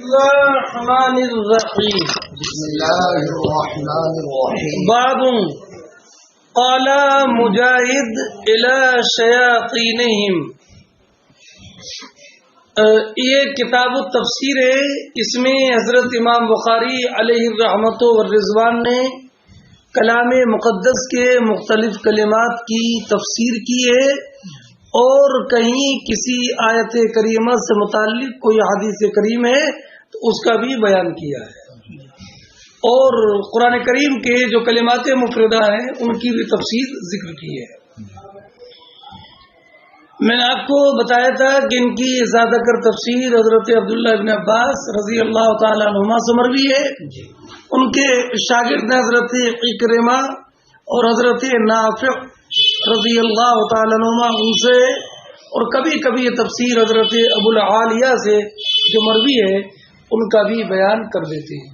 الرحمن الرحیم بسم اللہ الرحمن الرحیم باب قال مجاہد الی شیاطینہم. یہ کتاب التفسیر ہے. اس میں حضرت امام بخاری علیہ الرحمۃ والرضوان نے کلام مقدس کے مختلف کلمات کی تفسیر کی ہے، اور کہیں کسی آیت کریمہ سے متعلق کوئی حدیث کریم ہے تو اس کا بھی بیان کیا ہے، اور قرآن کریم کے جو کلمات مفردہ ہیں ان کی بھی تفسیر ذکر کی ہے. میں نے آپ کو بتایا تھا کہ ان کی زیادہ کر تفسیر حضرت عبداللہ ابن عباس رضی اللہ تعالیٰ عنہما سے مروی ہے. ان کے شاگرد حضرت اکرمہ اور حضرت نافع رضی اللہ تعالیٰ عنہما ان سے، اور کبھی کبھی یہ تفسیر حضرت ابو العالیہ سے جو مروی ہے ان کا بھی بیان کر دیتے ہیں.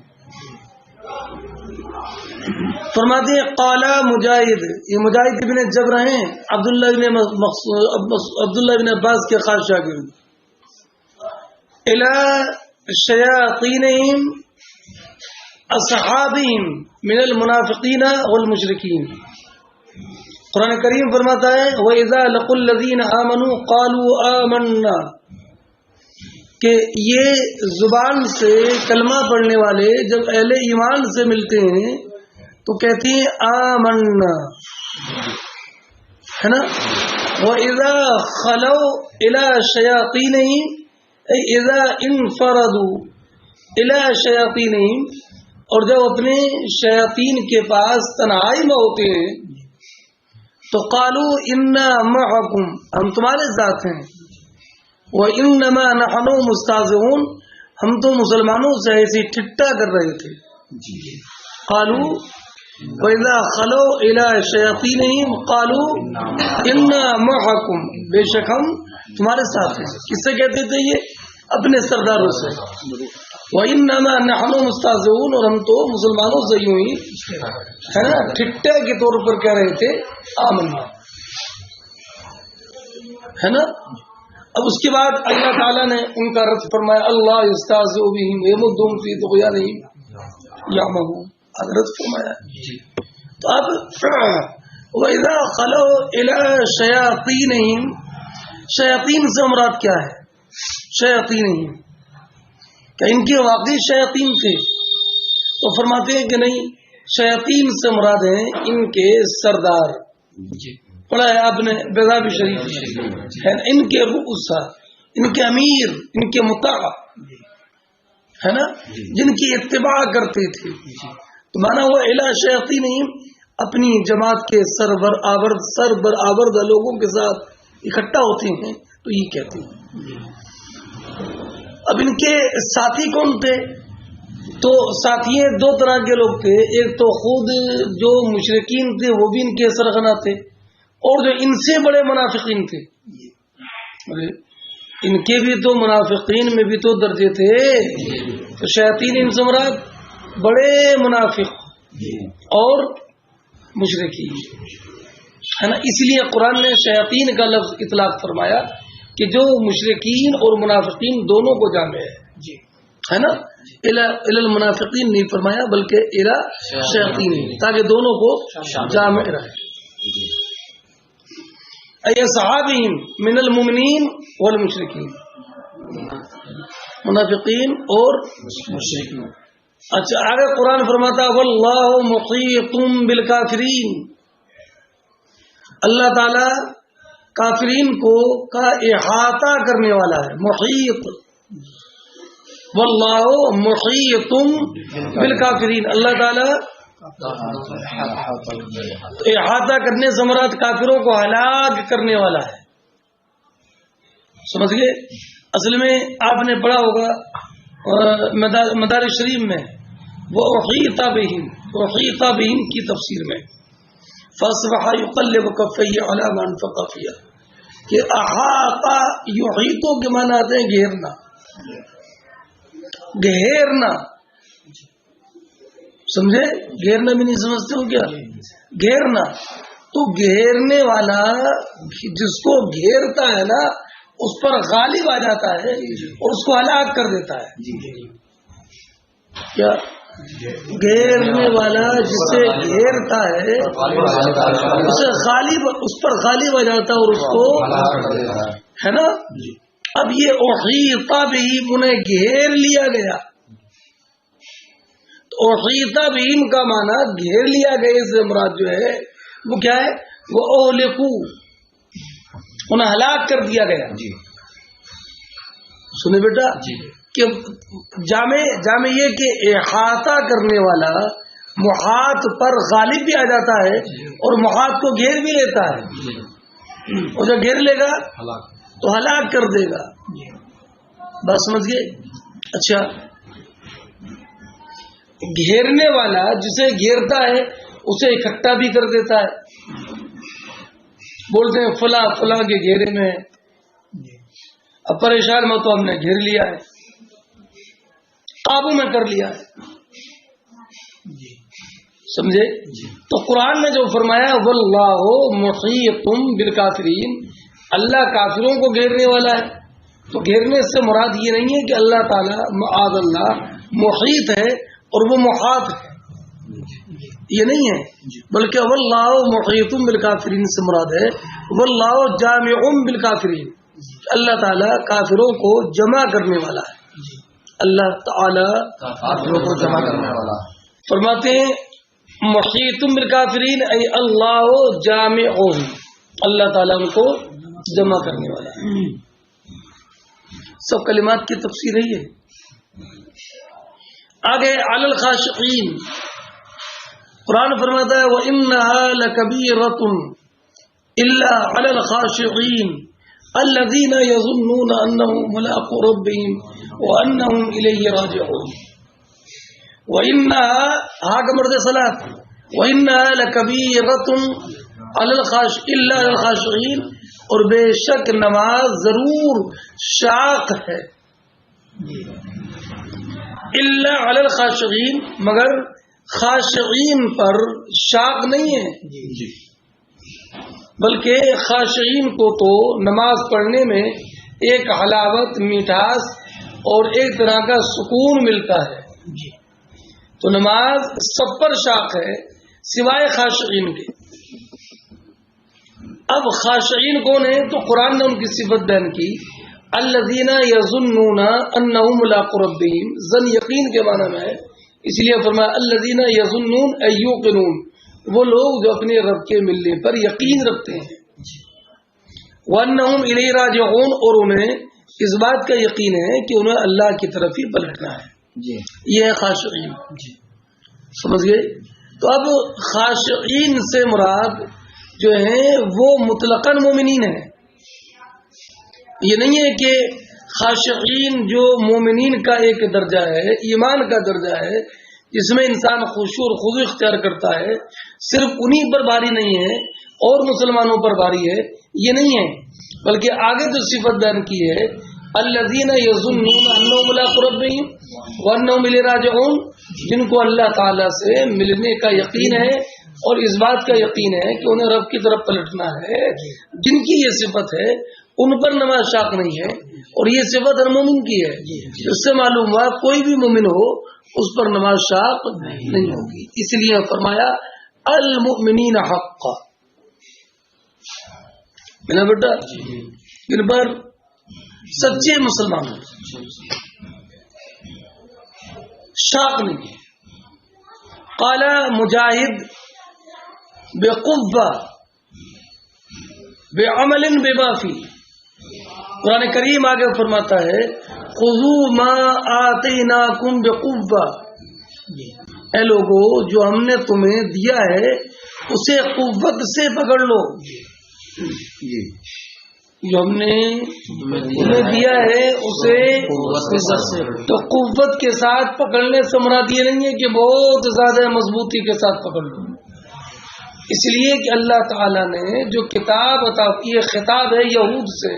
فرماتے ہیں قال مجاہد، یہ مجاہد ابن جبر ہیں، عبداللہ ابن عباس کے خاص شاگرد. الی شیاطینہم اصحابہم من المنافقین والمشرکین. قرآن کریم فرماتا ہے وَإِذَا لَقُوا الَّذِينَ آمَنُوا قَالُوا آمَنَّا، کہ یہ زبان سے کلمہ پڑھنے والے جب اہل ایمان سے ملتے ہیں تو کہتے ہیں آمنا، ہے نا. وَإِذَا خَلَوْا إِلَى شَيَاطِينِهِمْ أي إِذَا انفردوا إِلَى شَيَاطِينِهِمْ، اور جب اپنے شیاطین کے پاس تنہائی میں ہوتے ہیں تو قالوا انا معکم، ہم تمہارے ساتھ ہیں. وَإِنَّمَا نَحْنُ مُسْتَهْزِئُونَ، ہم تو مسلمانوں سے ایسی ٹھٹا کر رہے تھے. قالوا وَإِذَا خَلَوْا إِلَى شَيَاطِينِهِمْ قَالُوا إِنَّا مَعَكُمْ، بے شک ہم تمہارے ساتھ ہیں. کس سے کہتے تھے یہ؟ اپنے سرداروں سے. وَإِنَّمَا نَحْنُ مُسْتَهْزِئُونَ، اور ہم تو مسلمانوں سے یوں ہی ہے نا ٹھٹے کے طور پر کہہ رہے تھے آمنا، ہے نا. اب اس کے بعد اللہ تعالیٰ نے ان کا رد فرمایا اللہ یستہزئ بہم ویمدھم فی طغیانہم یعمہون، رد فرمایا. تو اب وَإِذَا خَلَوْا إِلَى شَيَاطِينِهِمْ، شیاطین سے مراد کیا ہے؟ شیاطینہم، کہ ان کے واقعی شیاطین تھے؟ تو فرماتے ہیں کہ نہیں، شیاطین سے مراد ہیں ان کے سردار. پڑھا ہے آپ نے بیضابی شریف ہے، ان کے رؤسا، ان کے امیر، ان کے مطاع، ہے نا، جن کی اتباع کرتے تھے. تو مانا ہوا الی شیاطینہم، اپنی جماعت کے سربرآورد لوگوں کے ساتھ اکٹھا ہوتے ہیں تو یہ کہتے ہیں. اب ان کے ساتھی کون تھے؟ تو ساتھی دو طرح کے لوگ تھے. ایک تو خود جو مشرکین تھے وہ بھی ان کے سرغنہ تھے، اور جو ان سے بڑے منافقین تھے، ان کے بھی تو منافقین میں بھی تو درجے تھے. تو شیاطین ان سے مراد بڑے منافق اور مشرکین، ہے نا. اس لیے قرآن نے شیاطین کا لفظ اطلاق فرمایا کہ جو مشرکین اور منافقین دونوں کو جامع ہے نا. الی المنافقین نہیں فرمایا بلکہ الی شیاطین، تاکہ دونوں کو جامع رہے. ای اصحابہم من المؤمنین والمشرکین، منافقین اور مشرکین. اچھا آگے قرآن فرماتا واللہ محیط بالکافرین، اللہ تعالی کافرین کو کا احاطہ کرنے والا ہے. محیط، واللہ محیط بالکافرین، اللہ تعالی احاطہ کرنے سے مراد کافروں کو ہلاک کرنے والا ہے. سمجھ گئے؟ اصل میں آپ نے پڑھا ہوگا مدارج شریف میں وہ احیط بہم کی تفسیر میں فاصبح یقلب کفیہ علی ما انفق فیہ، کہ احاطہ یحیطو کے معنی آتے ہیں گھیرنا، گھیرنا. سمجھے؟ گھیرنا بھی نہیں سمجھتے ہو کیا؟ گھیرنا تو گھیرنے والا جس کو گھیرتا ہے نا اس پر غالب آ جاتا ہے اور اس کو ہلاک کر دیتا ہے. کیا گھیرنے والا جسے گھیرتا ہے اسے غالب، اس پر غالب آ جاتا ہے اور اس کو ہے نا. اب یہ احیط بہم، انہیں گھیر لیا گیا. تو احیط بہم کا معنی گھیر لیا گیا سے مراد جو ہے وہ کیا ہے؟ وہ اہلکو، انہیں ہلاک کر دیا گیا. سنیں بیٹا کہ جامع یہ کہ احاطہ کرنے والا محاط پر غالب بھی آ جاتا ہے اور محاط کو گھیر بھی لیتا ہے، اور جب گھیر لے گا تو ہلاک کر دے گا. بات سمجھ گئے؟ اچھا، گھیرنے والا جسے گھیرتا ہے اسے اکٹھا بھی کر دیتا ہے. بولتے ہیں فلاں فلاں کے گھیرے میں، اب پریشان میں تو ہم نے گھیر لیا ہے، قابو میں کر لیا ہے. سمجھے؟ تو قرآن نے جو فرمایا واللہ محیط بالکافرین، اللہ کافروں کو گھیرنے والا ہے. تو گھیرنے سے مراد یہ نہیں ہے کہ اللہ تعالیٰ معاذ اللہ محیط ہے اور وہ محاط ہے، یہ نہیں ہے، بلکہ واللہ محیط بالکافرین سے مراد ہے واللہ جامع بالکافرین، اللہ تعالیٰ کافروں کو جمع کرنے والا ہے. اللہ تعالیٰ کافروں کو جمع کرنے والا فرماتے ہیں محیط بالکافرین ای اللہ جامعہم، اللہ تعالیٰ ان کو جمع کرنے والا ہے. سب کلمات کی تفسیر ہے. آگے علی الخاشعین، قرآن فرماتا ہے وَإِنَّهَا لَكَبِيرَةٌ إِلَّا عَلَى الْخَاشِعِينَ الَّذِينَ يَظُنُّونَ أَنَّهُمْ مُلَاقُو رَبِّهِمْ وَأَنَّهُمْ إِلَيْهِ رَاجِعُونَ. وَإِنَّهَا ہا کا مرد صلاۃ، وَإِنَّهَا لَكَبِيرَةٌ إِلَّا عَلَى الْخَاشِعِينَ، اور بے شک نماز ضرور شاق ہے، الا علی الخاشعین، مگر خاشعین پر شاق نہیں ہے، بلکہ خاشعین کو تو نماز پڑھنے میں ایک حلاوت، میٹھاس اور ایک طرح کا سکون ملتا ہے. تو نماز سب پر شاق ہے سوائے خاشعین کے. اب خاشعین کون ہیں؟ تو قرآن نے ان کی صفت بیان کی، الذین یظنون انہم ملاقو ربہم، ظن یقین کے معنی میں ہے، اس لیے فرمایا الذین یظنون ای یوقنون، وہ لوگ جو اپنے رب کے ملنے پر یقین رکھتے ہیں. وانہم الیہ راجعون، اور انہیں اس بات کا یقین ہے کہ انہیں اللہ کی طرف ہی پلٹنا ہے. یہ ہے خاشعین. سمجھ گئے؟ تو اب خاشعین سے مراد جو ہیں وہ مطلقاً مومنین ہیں. یہ نہیں ہے کہ خاشعین جو مومنین کا ایک درجہ ہے، ایمان کا درجہ ہے، جس میں انسان خشوع اور خضوع اختیار کرتا ہے، صرف انہی پر باری نہیں ہے اور مسلمانوں پر باری ہے، یہ نہیں ہے. بلکہ آگے جو صفت بیان کی ہے الذین یظنون انہم ملاقو ربہم وانہم الیہ راجعون، جن کو اللہ تعالیٰ سے ملنے کا یقین ہے اور اس بات کا یقین ہے کہ انہیں رب کی طرف پلٹنا ہے، جن کی یہ صفت ہے ان پر نماز شاق نہیں ہے، اور یہ صفت ہر مومن کی ہے. اس سے معلوم ہوا کوئی بھی مومن ہو اس پر نماز شاق نہیں ہوگی. اس لیے فرمایا المؤمنین حقا، میرا بیٹا ان پر سچے مسلمان شاق نہیں ہے. قال مجاہد بقوہ بعمل بما فی، قرآن کریم آگے فرماتا ہے خذوا ما آتیناکم بقوہ، اے لوگو جو ہم نے تمہیں دیا ہے اسے قوت سے پکڑ لو. جو ہم نے تمہیں دیا ہے اسے تو قوت کے ساتھ پکڑنے سے مراد یہ نہیں ہے کہ بہت زیادہ مضبوطی کے ساتھ پکڑ لو، اس لیے کہ اللہ تعالیٰ نے جو کتاب عطا کی ہے، خطاب ہے یہود سے،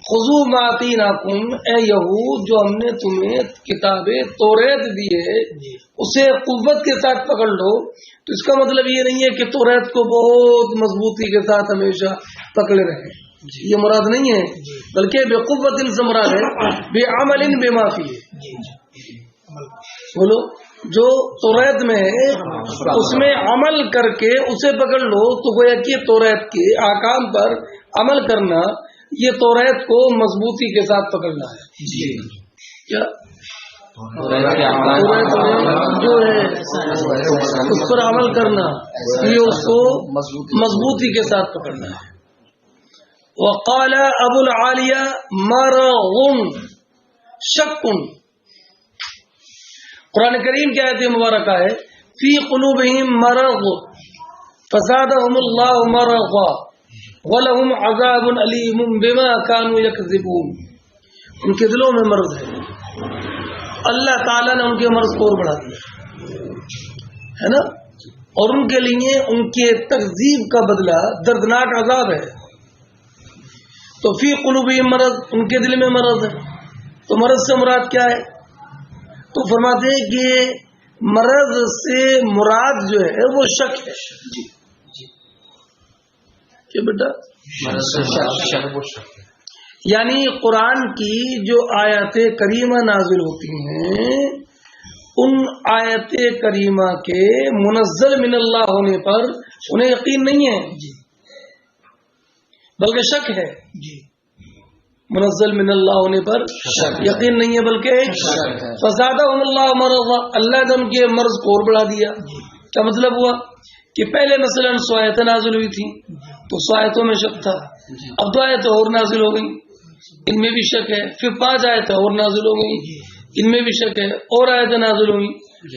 خذوا ما آتیناکم، اے یہود جو ہم نے تمہیں کتاب توریت دی ہے اسے قوت کے ساتھ پکڑ لو. تو اس کا مطلب یہ نہیں ہے کہ توریت کو بہت مضبوطی کے ساتھ ہمیشہ پکڑے رہیں، یہ مراد نہیں ہے، بلکہ بقوت سے مراد ہے بعمل بما فیہ. بولو جو توریت میں ہے اس میں عمل کر کے اسے پکڑ لو تو گویا کہ توریت کے احکام پر عمل کرنا، یہ توریت کو مضبوطی کے ساتھ پکڑنا ہے. کیا توریت جو ہے اس پر عمل کرنا، یہ اس کو مضبوطی کے ساتھ پکڑنا ہے. وقال ابو العالیہ مرغ شک. قرآن کریم کی آیت مبارکہ ہے فی قلوبہم مرض فزادہم اللہ مرضا ولہم عذاب علیم بما کانوا یکذبون. ان کے دلوں میں مرض ہے، اللہ تعالیٰ نے ان کے مرض کو اور بڑھا دیا ہے نا، اور ان کے لیے ان کے تکذیب کا بدلہ دردناک عذاب ہے. تو فی قلوبہم مرض، ان کے دل میں مرض ہے. تو مرض سے مراد کیا ہے؟ تو فرماتے ہیں کہ مرض سے مراد جو ہے وہ شک ہے. کہ بیٹا یعنی قرآن کی جو آیات کریمہ نازل ہوتی ہیں ان آیات کریمہ کے منزل من اللہ ہونے پر انہیں یقین نہیں ہے بلکہ شک ہے. منزل من اللہ ہونے پر یقین نہیں ہے بلکہ فزادہم اللہ مرضا، اللہ نے ان کے مرض کو اور بڑھا دیا. کیا مطلب ہوا کہ پہلے مثلا 100 آیتیں نازل ہوئی تھی تو 100 آیتوں میں شک تھا، اب 2 آیتیں اور نازل ہو گئی ان میں بھی شک ہے، پھر 5 آیتیں اور نازل ہو گئی ان میں بھی شک ہے، اور آیتیں نازل ہوئی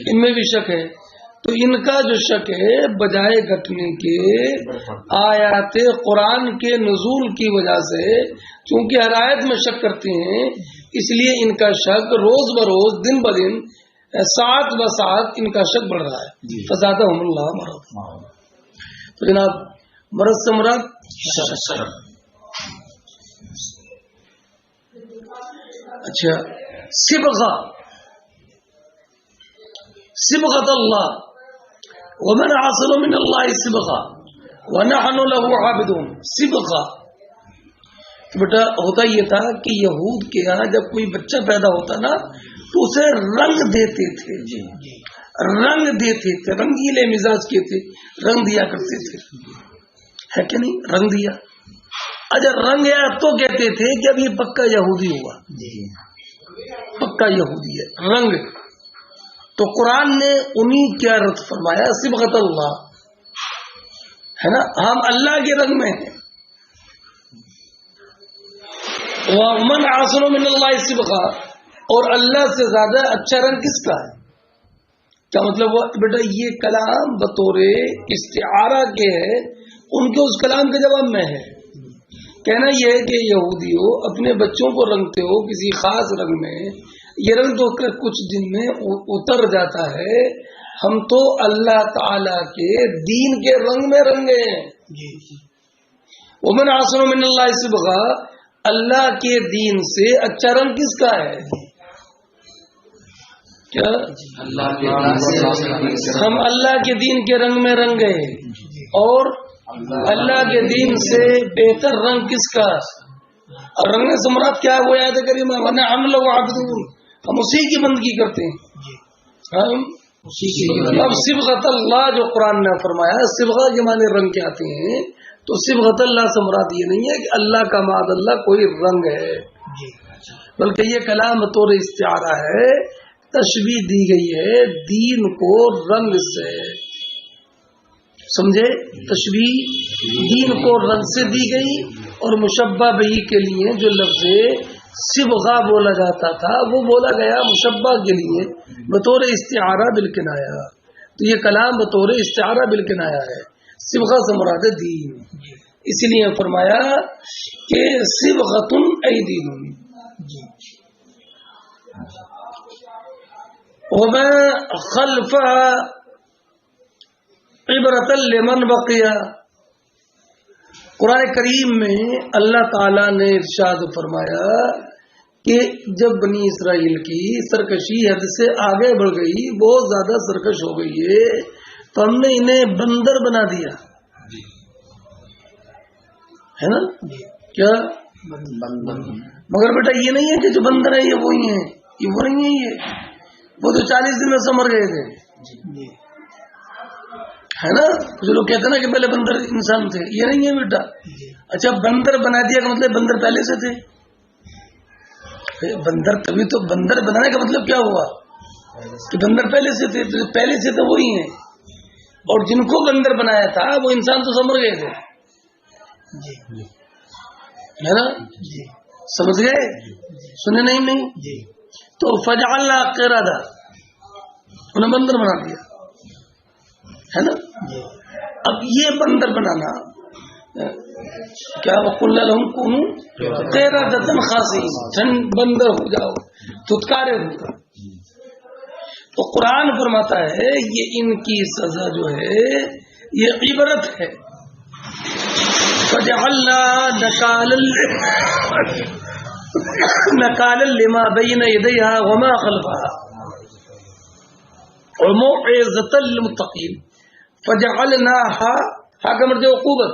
ان میں بھی شک ہے. تو ان کا جو شک ہے بجائے گھٹنے کے آیات قرآن کے نزول کی وجہ سے، چونکہ ہر آیت میں شک کرتے ہیں اس لیے ان کا شک روز بروز دن بدن ساتھ بساتھ ان کا شک بڑھ رہا ہے. فزادہم اللہ مرضا. تو جناب مرض سے مراد اچھا صبغۃ اللہ ومن احسن من اللہ صبغہ ونحن له عابدون. صبغہ بیٹا ہوتا یہ تھا کہ یہود کے یہاں جب کوئی بچہ پیدا ہوتا نا تو اسے رنگ دیتے تھے، رنگیلے مزاج کے تھے، رنگ دیا کرتے تھے، ہے کہ نہیں؟ رنگ دیا. اگر رنگ یا تو کہتے تھے کہ اب یہ پکا یہودی ہوا، پکا یہودی ہے. رنگ تو قرآن نے انہی کیا رد فرمایا صبغۃ اللہ ہے نا، ہم اللہ کے رنگ میں ہیں. ومن احسن من اللہ صبغہ، اور اللہ سے زیادہ اچھا رنگ کس کا ہے؟ کیا مطلب ہوا بیٹا؟ یہ کلام بطور استعارہ کے ہے، ان کے اس کلام کے جواب میں ہے. کہنا یہ ہے کہ یہودیوں اپنے بچوں کو رنگتے ہو کسی خاص رنگ میں، یہ رنگ تو کچھ دن میں اتر جاتا ہے، ہم تو اللہ تعالی کے دین کے رنگ میں رنگے ہیں. ومن احسن من اللہ صبغہ، اللہ کے دین سے اچھا رنگ کس کا ہے؟ کیا ہم اللہ کے دین کے رنگ میں رنگے، اور اللہ کے دین سے بہتر رنگ کس کا؟ اور رنگ سے مراد کیا ہے؟ وہ آیت کریمہ ہم لوگ عابدون، ہم اسی کی بندگی کرتے ہیں. ہم اب صبغۃ اللہ جو قرآن نے فرمایا، صبغہ کے معنی رنگ کے آتے ہیں، تو صبغۃ اللہ سے مراد یہ نہیں ہے کہ اللہ کا معاذ اللہ کوئی رنگ ہے، بلکہ یہ کلام طور استعارہ ہے، تشبیہ دی گئی ہے دین کو رنگ سے. سمجھے؟ تشبیہ دین کو رنگ سے دی گئی، اور مشبہ بہی کے لیے جو لفظ صبغہ بولا جاتا تھا وہ بولا گیا مشبہ کے لیے بطور استعارہ بالکنایہ. تو یہ کلام بطور استعارہ بالکنایہ ہے، صبغہ سے مراد دین. اسی لیے فرمایا کہ صبغۃ ای دین. وما خلفها عبرۃ لمن بقیہ. قرآن کریم میں اللہ تعالی نے ارشاد فرمایا کہ جب بنی اسرائیل کی سرکشی حد سے آگے بڑھ گئی، بہت زیادہ سرکش ہو گئی ہے، تو ہم نے انہیں بندر بنا دیا ہے نا. کیا بندر مگر بیٹا یہ نہیں ہے کہ جو بندر ہے یہ وہی ہیں، یہ وہ نہیں ہے، یہ وہ تو 40 دن میں سمر گئے تھے، ہے نا؟ جو لوگ کہتے ہیں نا کہ پہلے بندر انسان تھے، یہ نہیں ہے بیٹا. اچھا بندر بنا دیا کا مطلب بندر پہلے سے تھے؟ بندر تبھی تو بندر بنانے کا مطلب کیا ہوا کہ بندر پہلے سے تھے، پہلے سے تو وہی ہیں، اور جن کو بندر بنایا تھا وہ انسان تو سمر گئے تھے، ہے نا؟ سمجھ گئے؟ سنے نہیں؟ تو فجعلنا قردہ، انہیں بندر بنا دیا، ہے نا؟ اب یہ بندر بنانا کیا وقلنا لهم كونوا قردة خاسئين، بندر ہو جاؤ، دھتکارے ہو جاؤ. تو قرآن فرماتا ہے یہ ان کی سزا جو ہے یہ عبرت ہے. فجعلنا نکالا لما بین یدیہا وما خلفہا وموعظۃ للمتقین. فجعلناها کا مرجع عقوبت،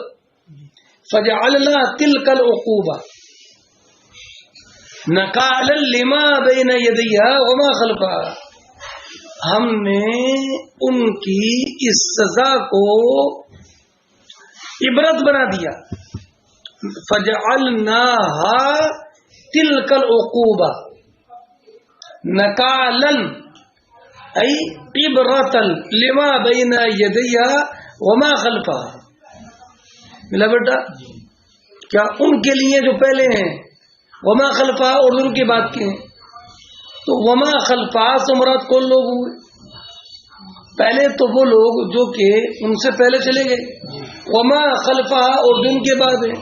فجعلنا تلک العقوبہ نکالا لما بین یدیہا وما خلفہا، ہم نے ان کی اس سزا کو عبرت بنا دیا. فجعلناها تلک العقوبہ نکالا ای عبرتا لما بین یدیہا وما خلفہا. ملا بیٹا؟ کیا ان کے لیے جو پہلے ہیں، وما خلفہا اور ان کے بعد کے ہیں. تو وما خلفہا سے مراد کون لوگ ہوئے؟ پہلے تو وہ لوگ جو کہ ان سے پہلے چلے گئے، وما خلفہا اور جن کے بعد ہیں.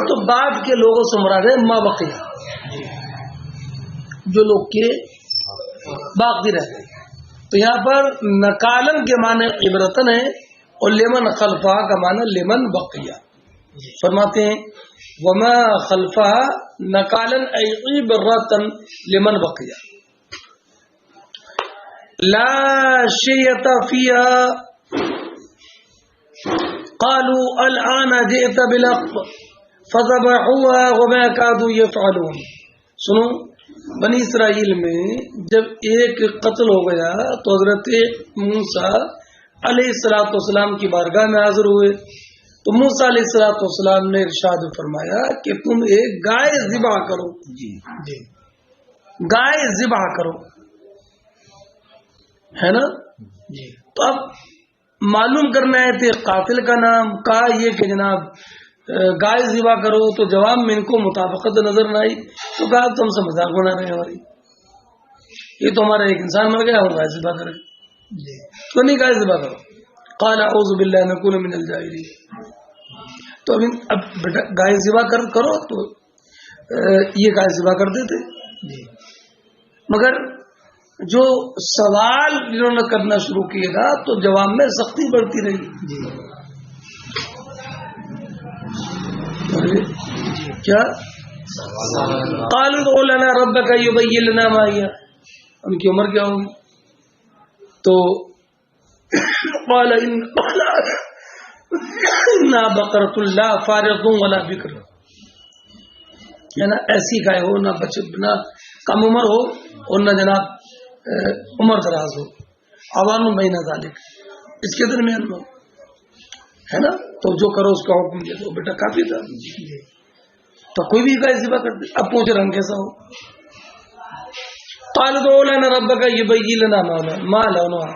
تو بعد کے لوگوں سے مراد ہے ما بقیہ، جو لوگ کے باقی رہ گئے. تو یہاں پر نکالن کے معنی عبرتن ہے اور لمن خلفہا کا معنی لمن بقیہ. فرماتے ہیں وما خلفہا نکالن ای عبرتن لمن بقیہ. لا شیۃ فیہا قالوا الآن جئت بالحق فذبحوها وما كادوا يفعلون. سنو، بنی اسرائیل میں جب ایک قتل ہو گیا تو حضرت موسیٰ علیہ الصلوۃ والسلام کی بارگاہ میں حاضر ہوئے. تو موسیٰ علیہ الصلوۃ والسلام نے ارشاد فرمایا کہ تم ایک گائے ذبح کرو، گائے ذبح کرو، ہے نا؟ تو اب معلوم کرنا ہے کہ قاتل کا نام، کہا یہ کہ جناب گائے ذبح کرو، تو جواب میں ان کو مطابقت نظر نہ آئی. تو کہا تم سے مذاق بنا رہے ہیں ہماری، یہ تو ہمارا ایک انسان مر گیا، ہم گائے ذبح کریں، تو نہیں گائے ذبح کرو. قال اعوذ باللہ ان اکون من الجاہلین. تو اب بیٹا گائے ذبح کرو، تو یہ گائے ذبح کرتے تھے. مگر جو سوال جنہوں نے کرنا شروع کیے گا تو جواب میں سختی بڑھتی رہی. کیا قالوا ادع لنا ربك يبين لنا ما هي، ان کی عمر کیا ہوگی؟ تو قال انها بقرة لا فارض ولا بكر، یعنی ایسی گائے ہو نہ نہ کم عمر ہو اور نہ جناب عمر دراز ہو، عوام بین ذالک، اس کے درمیان میں، ہے نا؟ تو جو کرو اس کا حکم دے دو. بیٹا کافی تھا، تو کوئی بھی گائے ذبح کر دے. اب پوچھ رنگ کیسا ہو؟ قالوا ادع لنا ربك يبين لنا ما لونها.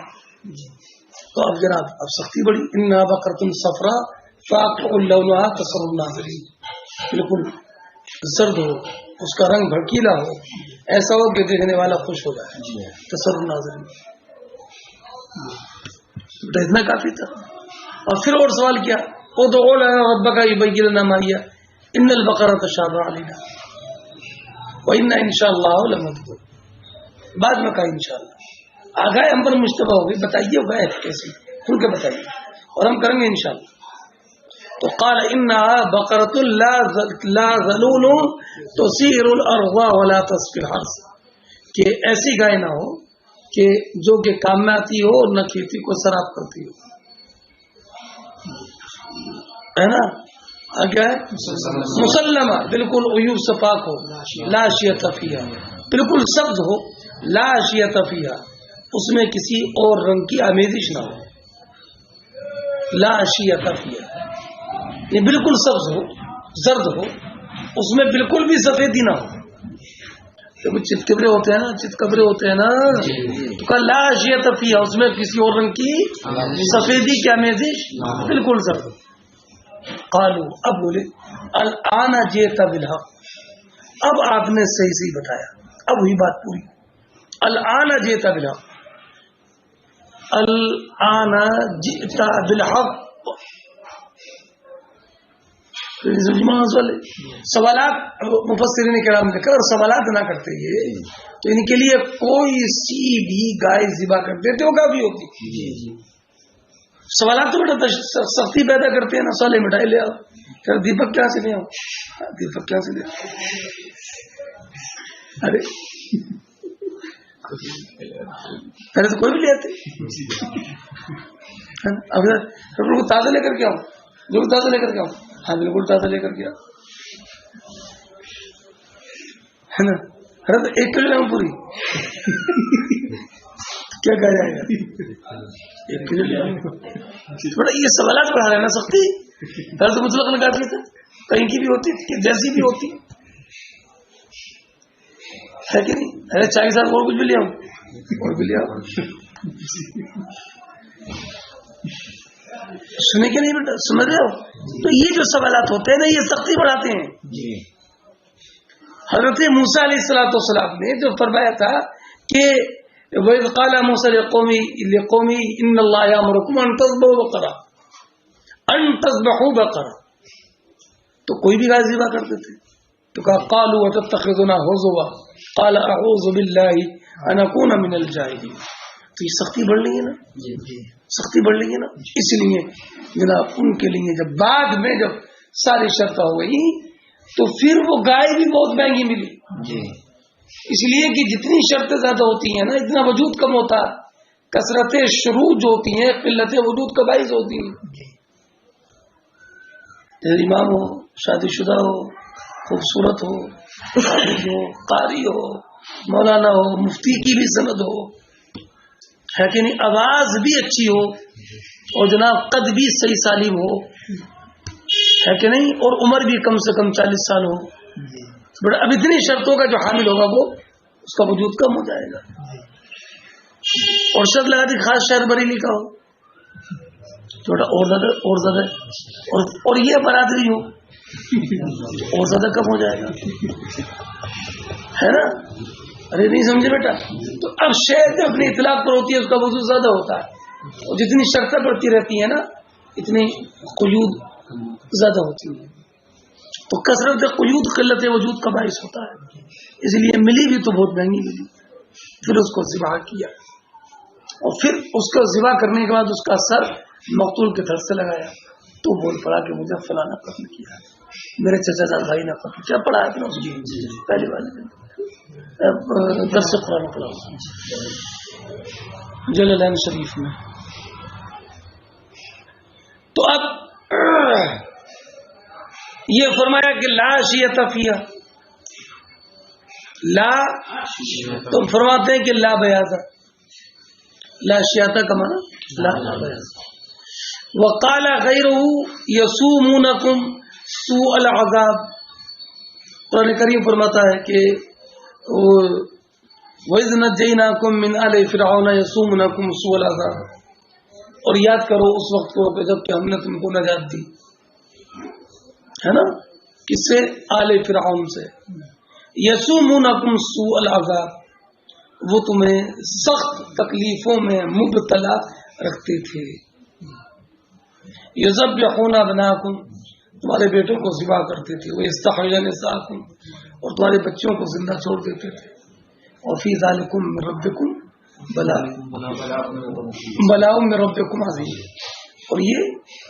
تو اب جناب اب سختی بڑی. انها بقرة صفراء فاقع لونها تسر الناظرین، بالکل زرد ہو، اس کا رنگ بھڑکیلا ہو، ایسا ہو کہ دیکھنے والا خوش ہو جائے. تسر الناظرین، اتنا کافی تھا. اور پھر اور سوال کیا؟ ادع لنا ربك يبين لنا ما هي ان البقرة تشابه علينا وإنا ان شاء الله لمهتدون. بعد میں کہا انشاءاللہ آگاہ ہم پر مشتبہ ہوگی، بتائیے وہ گائے کیسی، کھل کے بتائیے اور ہم کریں گے انشاءاللہ. تو قال انها بقرة لا ذلول تثير الارض ولا تسقي الحرث، کہ ایسی گائے نہ ہو کہ جو کہ کام میں آتی ہو اور نہ کھیتی کو سراب کرتی ہو، ہے نا؟ کیا ہے مسلمہ، بالکل عیوب سے پاک ہو، لا شیۃ فیہا، بالکل سبز ہو، لا شیۃ فیہا، اس میں کسی اور رنگ کی آمیزش نہ ہو، لا شیۃ فیہا، یہ بالکل سبز ہو، زرد ہو، اس میں بالکل بھی سفیدی نہ ہو. چت کبرے ہوتے ہیں نا، چت کبرے ہوتے ہیں نا، تو کہا لا شیۃ فیہا، اس میں کسی اور رنگ کی سفیدی کی آمیزش، بالکل زرد. قالوا، اب بولے الآن جئت بالحق، اب آپ نے صحیح صحیح بتایا، اب ہوئی بات پوری. الآن جئت بالحق، الآن جئت بالحق. سوالات مفسرین کرام نے کہا، اگر سوالات نہ کرتے یہ تو ان کے لیے کوئی سی بھی گائے ذبح کر دیتے ہو کافی ہوتی. سوالات تو بیٹا سختی پیدا کرتے ہیں نا، سالے مٹھائی لے آؤ، کہ دیپک کیا سے لے آؤ، دیپک کیا سے لے آؤ، ارے پہلے تو کوئی بھی لے آتے، اب تازہ لے کر کے آؤ، ضرور تازہ لے کر کے آؤ، ہاں بالکل تازہ لے کر کے آؤ، ہے نا. ارے تو 1 کلو لے پوری، کیا کہا جائے گا، 1 کلو لے آؤ. یہ سوالات پڑھا رہے نا سختی، پہلے تو مطلق لگا دیے تھے، کہیں کی بھی ہوتی جیسی بھی ہوتی ہے کہ نہیں. ارے 40 سال اور کچھ بھی لے آؤ، اور بھی لے آؤ، سنے کے نہیں بیٹا، سمجھ رہے ہو. تو یہ جو سوالات ہوتے ہیں نا، یہ سختی بڑھاتے ہیں. حضرت موسیٰ علیہ السلام نے جو فرمایا تھا کہ وَإِذْ قَالَ مُوسَىٰ لِقَوْمِهِ إِنَّ اللَّهَ يَأْمُرُكُمْ أَن تَذْبَحُوا بَقَرَةً، تو کوئی بھی گائے ذبح کرتے تھے تو کہا قَالُوا وَتَتَّخِذُونَا هُزُوًا قَالَ أَعُوذُ بِاللَّهِ أَنْ أَكُونَ مِنَ الْجَاهِلِينَ. تو یہ سختی بڑھ رہی ہے نا، سختی بڑھ رہی ہے نا. اس لیے جناب ان کے لیے جب بعد میں جب ساری شرطیں ہو گئی تو پھر وہ گائے بھی بہت مہنگی ملی، اس لیے کہ جتنی شرطیں زیادہ ہوتی ہیں نا اتنا وجود کم ہوتا ہے. کثرت شروع جو ہوتی ہیں قلت وجود کا باعث ہوتی ہیں. امام ہو، شادی شدہ ہو، خوبصورت ہو، جو قاری ہو، مولانا ہو، مفتی کی بھی سند ہو، ہے کہ نہیں، آواز بھی اچھی ہو، اور جناب قد بھی صحیح سالم ہو، ہے کہ نہیں، اور عمر بھی کم سے کم 40 سال ہو. بڑا اب اتنی شرطوں کا جو حامل ہوگا وہ اس کا وجود کم ہو جائے گا. اور شرط لگا دی خاص شہر بریلی کا ہو، تھوڑا اور زیادہ اور یہ برادری ہو اور زیادہ کم ہو جائے گا، ہے نا. ارے نہیں سمجھے بیٹا. تو اب شہر جو اپنی اطلاق پر ہوتی ہے اس کا وجود زیادہ ہوتا ہے، اور جتنی شرطیں بڑھتی رہتی ہیں نا اتنی قیود زیادہ ہوتی ہے. تو کثرت قیود قلت وجود کا باعث ہوتا ہے. اس لیے ملی بھی تو بہت مہنگی ملی. پھر اس کو ذبح کیا، اور پھر اس کو ذبح کرنے کے بعد اس کا سر مقتول کے دھڑ سے لگایا تو بول پڑا کہ مجھے فلانا قتل کیا، میرے چچا جان بھائی نے قتل کیا. پڑھا ہے اس کی پہلی بار درس قرآن پڑھا جلالین شریف میں. تو اب یہ فرمایا کہ لا شیۃ فیہا، لا تو فرماتے ہیں کہ لا بیاضا، لا شیۃ کا معنی لا بیاضا. وقال غیرہ یسومونکم سوء العذاب، قرآن کریم فرماتا ہے کہ وَإِذْ نَجَّيْنَاكُمْ مِنْ آلِ فِرْعَوْنَ يَسُومُونَكُمْ سُوءَ الْعَذَابِ، اور یاد کرو اس وقت کو جب کہ ہم نے تم کو نجات دی، ہے نا، کس سے؟ آل فرعون سے. یسومونکم سوء العذاب، وہ تمہیں سخت تکلیفوں میں مبتلا رکھتے تھے. یذبحون ابناکم، تمہارے بیٹوں کو ذبح کرتے تھے. ویستحیون نساءکم، اور تمہارے بچوں کو زندہ چھوڑ دیتے تھے. وفی ذالکم من ربکم بلاء من ربکم عظیم، اور یہ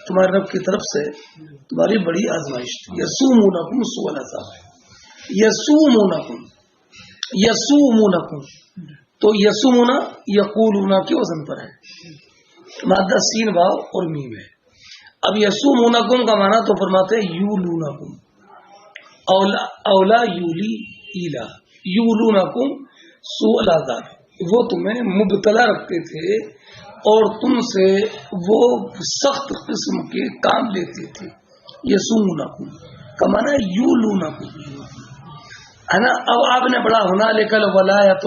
تمہارے رب کی طرف سے تمہاری بڑی آزمائش تھی. یسومونکم سوء العذاب، یسومونکم، یسومونکم، تو یسومونا یقولونا کے وزن پر ہے، مادہ سین واو اور میم ہے. اب یسومونکم کا معنی تو فرماتے ہیں یولونکم، اولا یولی ایلا، یولونکم سوء العذاب، وہ تمہیں مبتلا رکھتے تھے اور تم سے وہ سخت قسم کے کام لیتے تھے. یسومونکم کا معنی یولونکم ہے نا. اب آپ نے پڑھا ہنالک الولایۃ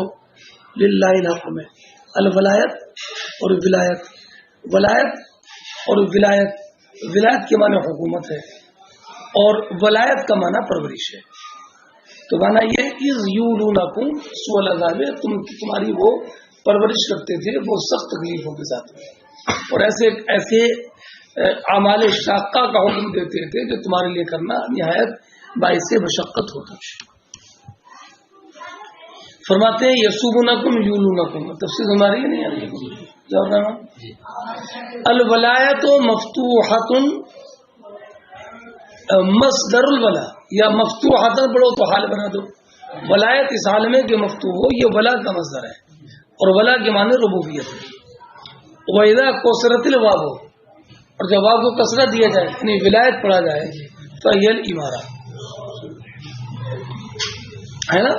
للہ الحکم، الولایت اور ولایت، ولایت اور ولایت، ولایت کے معنی حکومت ہے اور ولایت کا معنی پرورش ہے. تو معنی یہ از یولونکم سوء العذاب، تمہاری وہ پرورش کرتے تھے وہ سخت تکلیفوں کے ساتھ، اور ایسے اعمال شاقہ کا حکم دیتے تھے جو تمہارے لیے کرنا نہایت باعث مشقت ہوتا. فرماتے ہیں یسومونکم یولونکم، تفسیر ہماری نہیں آ رہی. الولایت مفتوحۃ، مصدر الولا یا مفتوحۃ پڑھو تو حال بنا دو. ولایت اس حال میں کہ مفتوح ہو، یہ ولا کا مصدر ہے اور ولا کے معنی ربوبیت ہے. وَإِذَا كُسِرَتِ الْوَاوُ، اور جب واو کو کسرت دیا جائے یعنی ولایت پڑھا جائے فَهِيَ الْإِمَارَةُ، ہے نا.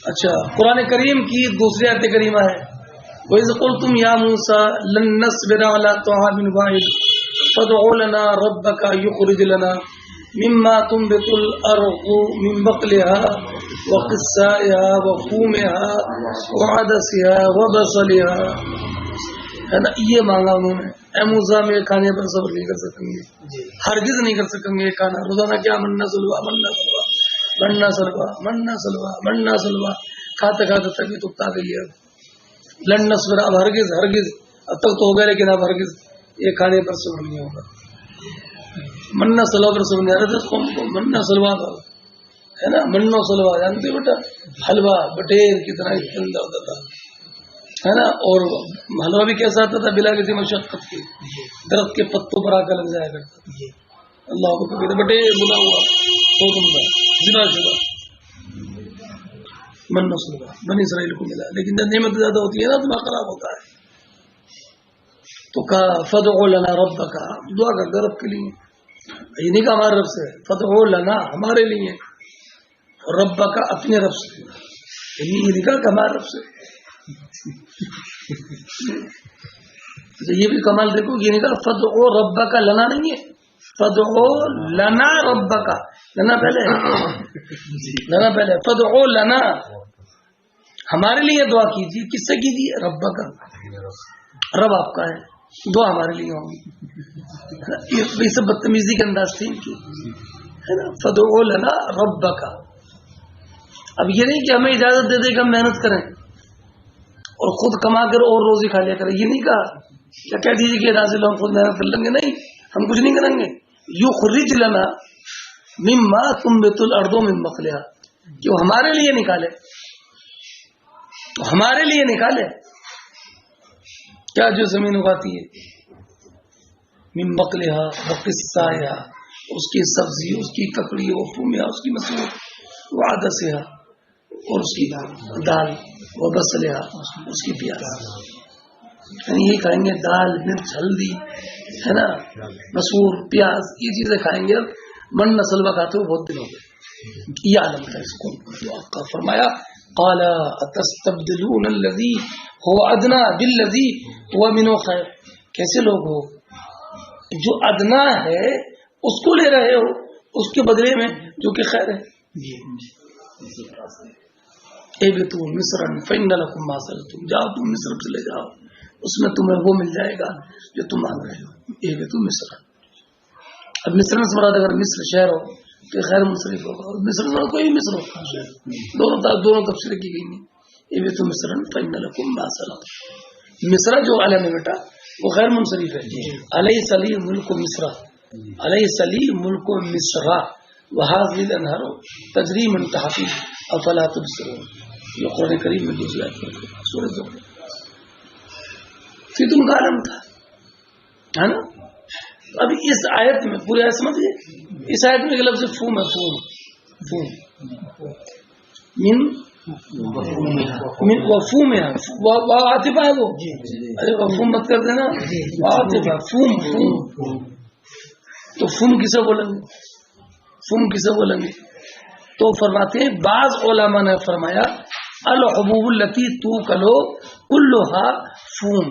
اچھا قرآن کریم کی دوسری آیت کریمہ ہے وَإِذْ قُلْتُمْ يَا مُوسَىٰ لَن نَّصْبِرَ عَلَىٰ طَعَامٍ وَاحِدٍ فَادْعُ لَنَا رَبَّكَ يُخْرِجْ لَنَا مِمَّا تُنبِتُ الْأَرْضُ مِن بَقْلِهَا وَقِثَّائِهَا وَفُومِهَا وَعَدَسِهَا وَبَصَلِهَا، ہے نا. یہ مانگا انہوں نے، اے موسیٰ میں کھانے پر صبر نہیں کر سکیں گے، ہرگز نہیں کر سکیں گے کھانا روزانہ. کیا مننا سلوا مننا سلوا مننا سلوا مننا سلوا مننا سلوا، کھاتے کھاتے تک تو اکتا گئی ہے. لن نصبر، اب ہرگز ہرگز، اب تک تو ہو گیا لیکن اب ہرگز یہ کھانے پر صبر نہیں ہوگا. مننا سلوا پر صبر نہیں، ارے قوم کو مننا سلوا ہے نا. منو سلوا جانتے بیٹا، حلوہ بٹیر کی طرح گندا ہوتا تھا، ہے نا. اور حلوہ بھی کیسا آتا تھا؟ بلا کسی مشقت کی، درخت کے پتوں پر آ کر لگ جایا کرتا تھا. اللہ کو کہتے بٹیر بنا ہوا بہت عمدہ زنا شدہ. من سلوا بنی اسرائیل کو ملا، لیکن جب نعمت زیادہ ہوتی ہے نا دماغ خراب ہوتا ہے. تو کہا فدعو لنا ربک، دعا کر دے رب کے لیے. یہ نہیں کہا ہمارے رب سے، فدعو لنا ہمارے لیے، ربک اپنے رب سے. یہ نہیں کہا کہ ہمارے رب سے. یہ بھی کمال دیکھو، یہ نہیں کہا فدعو ربک لنا نہیں ہے، فدعو لنا ربک، لنا پہلے لنا پہلے، فدعو لنا ہمارے لیے دعا کیجیے. کس سے کیجیے؟ ربک، رب آپ کا ہے، دعا ہمارے لیے ہوگی. یہ سب بدتمیزی کے انداز تھی ہے نا. فدعو لنا ربک، اب یہ نہیں کہ ہمیں اجازت دے دے کہ ہم محنت کریں اور خود کما کر اور روزی کھا لیا کریں. یہ نہیں کہا کیا کہہ دیجیے کہ نازل ہم خود محنت کر لیں گے، نہیں، ہم کچھ نہیں کریں گے. یخرج لنا مما تنبت الارض من بقلها، کہ وہ ہمارے لیے نکالے، تو ہمارے لیے نکالے کیا جو زمین اگاتی ہے، من بقلها وقثائها، اس کی سبزی، اس کی ککڑی، وفومها، اس کی مسور، وعدسها، اور اس کی دال، وبصلها، اس کی پیاز. یعنی یہ کھائیں گے دال، مرچ، ہلدی، ہے نا، مسور، پیاز، یہ چیزیں کھائیں گے. من نسلوا کھاتے ہو بہت دن ہو گئے. یہ عالم تھا اس کو. آقا فرمایا قال اتستبدلون الذی هو ادنی بالذی هو منه خیر، کیسے لوگ ہو جو ادنا ہے اس کو لے رہے ہو اس کے بدلے میں جو کہ خیر ہے. اہبطوا مصرا فإن لكم ما سألتم، جاؤ تم مصر چلے جاؤ، اس میں تمہیں وہ مل جائے گا جو تم مانگ رہے ہو. اہبطوا مصرا، اب مصر سے مراد اگر مصر شہر ہو تو خیر منصرف ہوگا، اور مصر سے کوئی مصر ہوگا، دونوں تفسیر کی گئی نہیں. اہبطوا مصرا فإن لكم ما سألتم، مصر جو علم ہے بیٹا وہ غیر منصرف ہے. الیس لی ملک مصر، الیس لی ملک مصر وهذه الانہار تجری من تحتی افلا تبصرون. یہ قرآن کریم میں دوسری آیت میں سورۃ زخرف. فی تم کا عالم تھا، ہے نا. اب اس آیت میں پوری آیت سمجھیے، اس آیت میں لفظ فوم ہے، فوم من وفوم ہے عاطفہ ہے وہ، ارے وفوم مت کر دینا، عاطفہ فوم تو فوم کسے بولیں گے، فوم کسے بولیں گے؟ تو فرماتے ہیں بعض علماء نے فرمایا الحبوب التی توکلو کلھا فوم،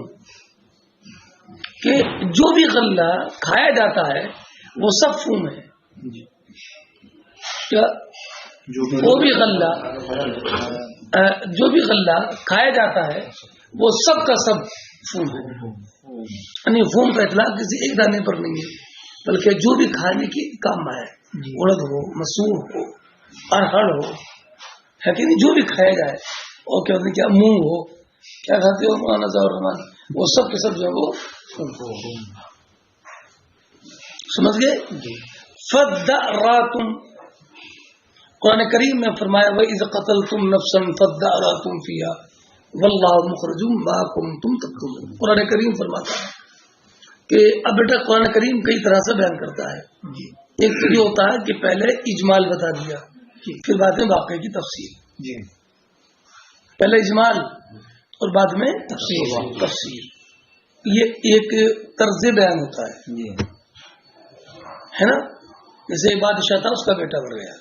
کہ جو بھی غلہ کھایا جاتا ہے وہ سب فوم ہے، کیا وہ بھی غلہ جو بھی غلہ کھایا جاتا ہے وہ سب کا سب فوم ہے، یعنی فوم کا اطلاق کسی ایک دانے پر نہیں ہے، بلکہ جو بھی کھانے کی کام ہے، اڑد ہو، مسور ہو، ارہر ہو، ہے کہ نہیں، جو بھی کھایا جائے، اور کیا کیا مونگ ہو، کیا کھاتے ہو مولانا ظاہر الرحمان، وہ سب کے سب جو ہے وہ سمجھ گئے۔ فَدَّعْرَاتُمْ، قرآن کریم میں فرمایا وَإِذْ قَتَلْتُمْ نَفْسًا فَدَّعْرَاتُمْ فِيهَا وَاللَّهُ مُخْرِجٌ مَا كُنتُمْ تَكْتُمُونَ۔ قرآن کریم فرماتا ہے کہ اب بیٹا قرآن کریم کئی طرح سے بیان کرتا ہے، ایک تو یہ ہوتا ہے کہ پہلے اجمال بتا دیا، پھر بعد میں واقعے کی تفصیل، پہلے اجمال اور بعد میں تفصیل، یہ ایک طرز بیان ہوتا ہے نا، جیسے بادشاہ تھا اس کا بیٹا بڑھ گیا،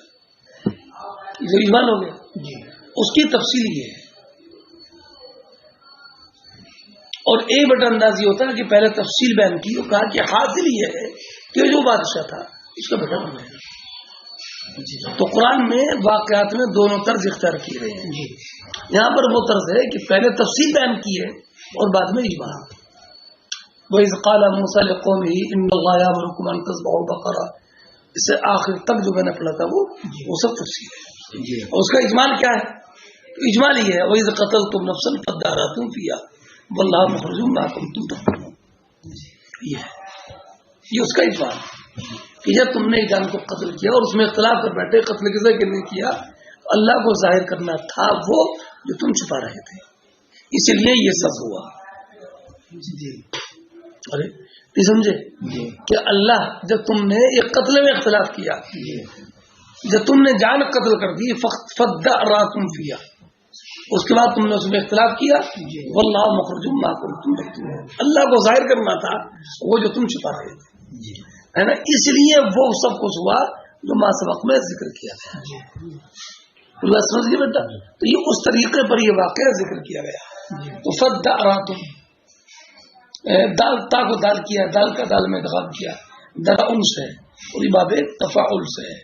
یہ اجمال ہو گیا، اس کی تفصیل یہ ہے، اور ایک بڑا انداز یہ ہوتا ہے کہ پہلے تفصیل بیان کی اور کہا کہ حاصل یہ ہے کہ جو بادشاہ تھا اس کا بیٹا بن گیا۔ تو قرآن میں واقعات میں دونوں طرز اختیار کیے گئے ہیں، یہاں پر وہ طرز ہے کہ پہلے تفصیل بیان کی ہے اور بعد میں اجمال۔ وَإِذْ قَالَ مُوسَىٰ لِقَوْمِهِ إِنَّ اللَّهَ يَأْمُرُكُمْ أَن تَذْبَحُوا بَقَرَةً، اس سے آخر تک جو میں نے پڑھا تھا وہ سب تفصیل ہے، اور اس کا اجمال کیا ہے؟ اجمال یہ ہے وَإِذْ قَتَلْتُمْ نَفْسًا فَادَّارَأْتُمْ فِيهَا وَاللَّهُ مُخْرِجٌ مَا كُنتُمْ تَكْتُمُونَ، یہ اس کا اجمال کہ جب تم نے ایک جان کو قتل کیا اور اس میں اختلاف کر بیٹھے قتل کسے کے نہیں کیا، اللہ کو ظاہر کرنا تھا وہ جو تم چھپا رہے تھے، اسی لیے یہ سب ہوا۔ ارے نہیں سمجھے کہ اللہ جب تم نے ایک قتل میں اختلاف کیا، جب تم نے جان قتل کر دی فَدَّعْرَاتُمْ فِيهَا، اس کے بعد تم نے اس میں اختلاف کیا، واللہ مخرج ما کنتم تکتمون، اللہ کو ظاہر کرنا تھا وہ جو تم چھپا رہے تھے، ہے نا، اس لیے وہ سب کچھ ہوا جو ما سبق میں ذکر کیا گیا۔ اللہ سمجھ گئے بیٹا، تو یہ اس طریقے پر یہ واقعہ ذکر کیا گیا۔ تو فَدَّعْرَاتُمْ، دال تا کو دال کیا، دال کا دال میں ادغام کیا، درعن سے، اور یہ باب تفاعل سے ہے۔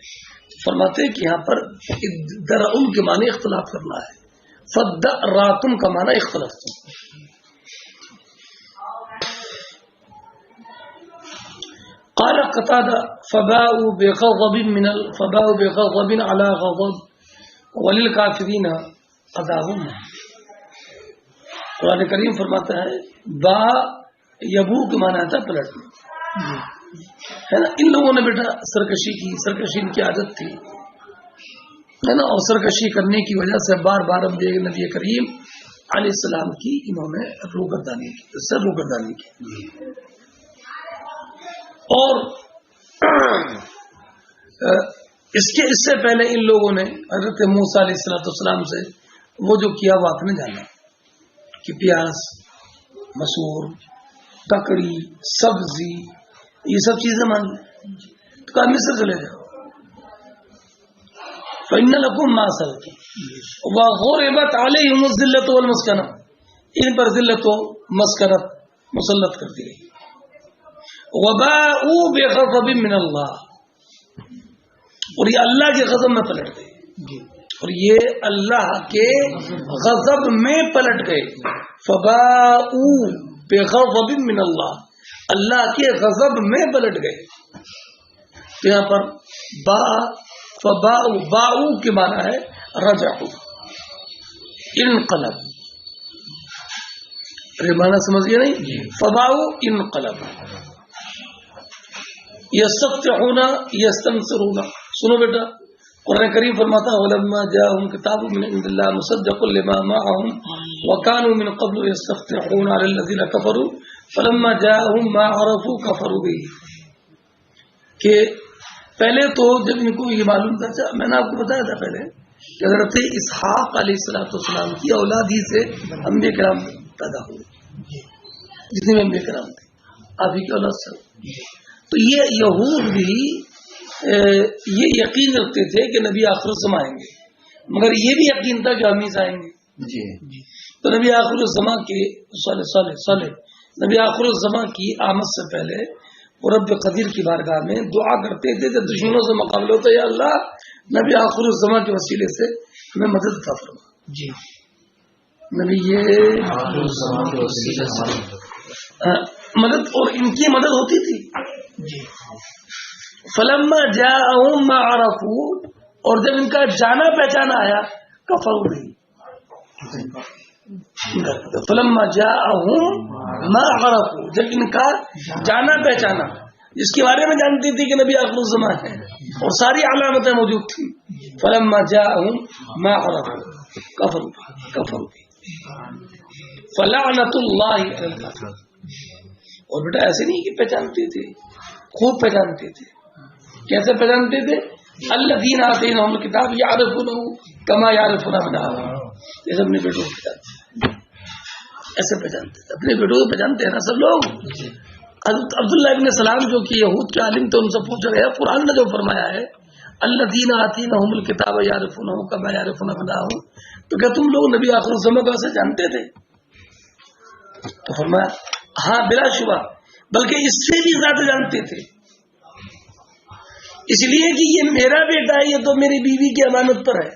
فرماتے ہیں کہ یہاں پر درعن کے معنی اختلاف کرنا ہے، فَدَّعْرَاتُمْ کا معنی اختلاف۔ قال قتادہ فباؤوا بغضب على غضب وللکافرین عذاب۔ قرآن کریم فرماتا ہے با یبو کے معنی آتا ہے پلٹنا، ہے نا، ان لوگوں نے بیٹا سرکشی کی، سرکشی ان کی عادت تھی، ہے نا، اور سرکشی کرنے کی وجہ سے بار بار نبی کریم علیہ السلام کی انہوں نے روگردانی کی، اور اس سے پہلے ان لوگوں نے حضرت موسیٰ علیہ السلام سے وہ جو کیا وہ آپ نے جانا کہ پیاز، مسور، ککڑی، سبزی، یہ سب چیزیں مانگی، تو کہا مصر چلے جاؤ، فَإِنَّ لَكُمْ مَا سَأَلْتُمْ وَغُرِبَتْ عَلَيْهِمُ الذِّلَّةُ وَالْمَسْكَنَةُ، ان پر ذلت و مسکنت مسلط کر دی گئی۔ وَبَاءُوا بِغَضَبٍ مِّنَ اللَّهِ، اور یہ اللہ کے غضب میں پلٹ گئے، اور یہ اللہ کے غضب میں پلٹ گئے۔ فَبَاءُوا بِغَضَبٍ مِّنَ اللَّهِ، اللہ کے غضب میں پلٹ گئے۔ تو یہاں پر باؤ کے معنی ہے رجعوا، انقلب، معنی سمجھ گئے نہیں؟ فباؤ انقلب، یستفتحون یستنصرون۔ سنو بیٹا، قرآن کریم فرماتا ہے ولما جاءهم كتاب من عند الله مصدق لما معهم وكانوا من قبل يستفتحون على الذين كفروا فلما جاءهم ما عرفوا كفروا به، کہ پہلے تو جب ان کو یہ معلوم تھا، میں نے آپ کو بتایا تھا پہلے کہ حضرت اسحاق علیہ السلام کی اولاد ہی سے انبیاء کرام پیدا ہوئے، جتنے بھی انبیاء کرام تھے آپ ہی کی اولاد سے. تو یہ یہود بھی یہ یقین رکھتے تھے کہ نبی آخر الزمان آئیں گے، مگر یہ بھی یقین تھا کہ ہم ہی سے آئیں گے. تو نبی آخر الزمان کے نبی آخر الزمان کی آمد سے پہلے رب قدیر کی بارگاہ میں دعا کرتے تھے کہ دشمنوں سے مقابلہ ہوتا ہے، یا اللہ نبی آخر الزمان کے وسیلے سے ہمیں مدد عطا فرما. نبی یہ مدد، اور ان کی مدد ہوتی تھی. فلما جاءهم ما عرفوا، اور جب ان کا جانا پہچانا آیا کفروا بھی. فلما جاءهم ما عرفوا، جب ان کا جانا پہچانا، جس کے بارے میں جانتی تھی کہ نبی آخر الزمان ہے اور ساری علامتیں موجود تھیں، فلما جاءهم ما عرفوا کفروا بھی. فلعنت اللہ علی الکافرین. اور بیٹا ایسے نہیں کہ پہچانتے تھے، خوب پہچانتے تھے. کیسے پہچانتے تھے؟ الذین آتینہم الکتاب یعرفونہ کما یعرفون ابناءہم. جیسے اپنے بیٹوں کو پہچانتے ایسے پہچانتے تھے. اپنے بیٹوں کو پہچانتے ہیں نا سب لوگ. حضرت عبداللہ ابن سلام جو کہ یہود کے عالم تھے، ان سے پوچھا گیا قرآن نے جو فرمایا ہے الذین آتینہم الکتاب یعرفونہ کما یعرفون ابناءہم، تو کیا تم لوگ نبی آخر الزمان کو ایسے جانتے تھے؟ تو فرمایا ہاں بلا شبہ، بلکہ اس سے بھی زیادہ جانتے تھے. اس لیے کہ یہ میرا بیٹا ہے، یہ تو میری بیوی کی امانت پر ہے.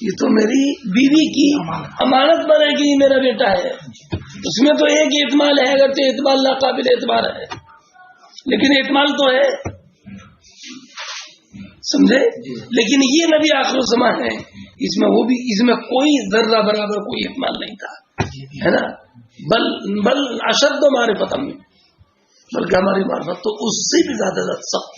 یہ تو میری بیوی کی امانت پر ہے کہ یہ میرا بیٹا ہے. اس میں تو ایک احتمال ہے، اگر تو احتمال ناقابل اعتبار ہے، لیکن احتمال تو ہے، سمجھے. لیکن یہ نبی آخر الزمان ہے، اس میں کوئی ذرہ برابر کوئی احتمال نہیں تھا، ہے نا. بل اشد معرفت میں، بلکہ ہماری معرفت تو اس سے بھی زیادہ سخت.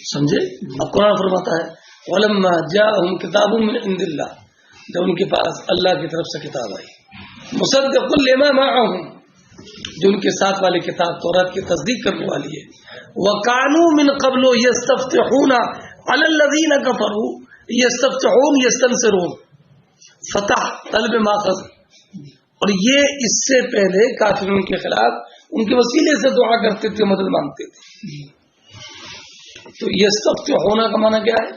سمجھے. اب قرآن فرماتا ہے وَلَمَّا جَاءَهُمْ كِتَابٌ مِّنْ عِندِ اللَّهِ، جب ان کے پاس اللہ کی طرف سے کتاب آئی، مُصَدِّقٌ لِمَا مَعَهُمْ، جو ان کے ساتھ والے کتاب تورات کی تصدیق کرنے والی ہے. وَكَانُوا مِنْ قَبْلُ يَسْتَفْتِحُونَ عَلَى الَّذِينَ كَفَرُوا يَسْتَفْتِحُونَ يَسْتَنصِرُونَ، فتح طلب ماخذ. اور یہ اس سے پہلے کافروں کے خلاف ان کے وسیلے سے دعا کرتے تھے، مدد مانگتے تھے. تو یستفتحون کا معنی کیا ہے؟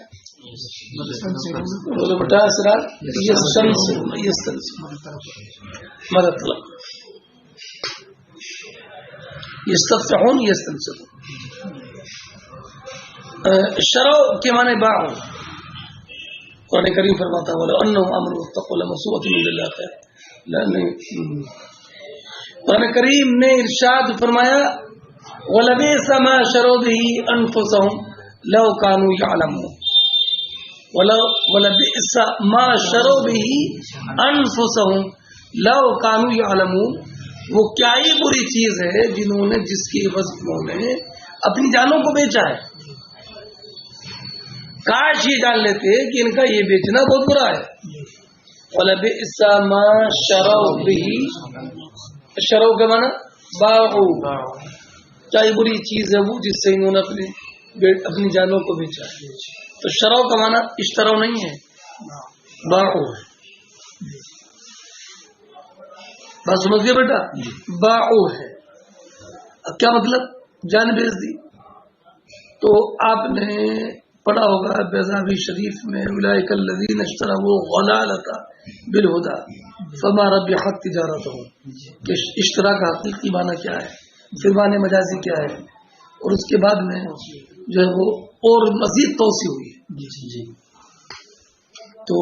بولو بیٹا اسرار. مدد طلب. یستفتحون یستنصرون. شرع کے معنی باع. قرآن کریم فرماتا ہے وَلَوْ أَنَّهُمْ آمَنُوا وَاتَّقُوا لَمَثُوبَةٌ مِّنْ اللَّهِ خَيْرٌ. قرآن کریم نے ارشاد فرمایا وَلَبِئْسَ مَا شَرَوْا بِهِ أَنفُسَهُمْ لَوْ كَانُوا يَعْلَمُونَ. وَلَبِئْسَ مَا شَرَوْا بِهِ أَنفُسَهُمْ لَوْ كَانُوا يَعْلَمُونَ. وہ کیا ہی بری چیز ہے جنہوں نے، جس کی عوض انہوں نے اپنی جانوں کو بیچا ہے. کاش یہ جان لیتے کہ ان کا یہ بیچنا بہت برا ہے. وَلَبِئْسَ مَا شَرَوْا بِهِ، شرو کے معنی باعوا، کیا ہی بری چیز ہے وہ جس سے انہوں نے اپنی جانوں کو بیچا. تو شرو کا معنی اشترو نہیں ہے، باعوا ہے. بات سمجھئے بیٹا، باعوا ہے. اب کیا مطلب؟ جان بیچ دی. تو آپ نے پڑھا ہوگا بیضاوی شریف میں اولئک الذین اشتروا الضلالۃ بالہدی فما ربحت تجارتہم، کہ اشترا کا حقیقی معنی کیا ہے، پھر معنی مجازی کیا ہے، اور اس کے بعد میں جو ہے وہ اور مزید توسیع ہوئی ہے. تو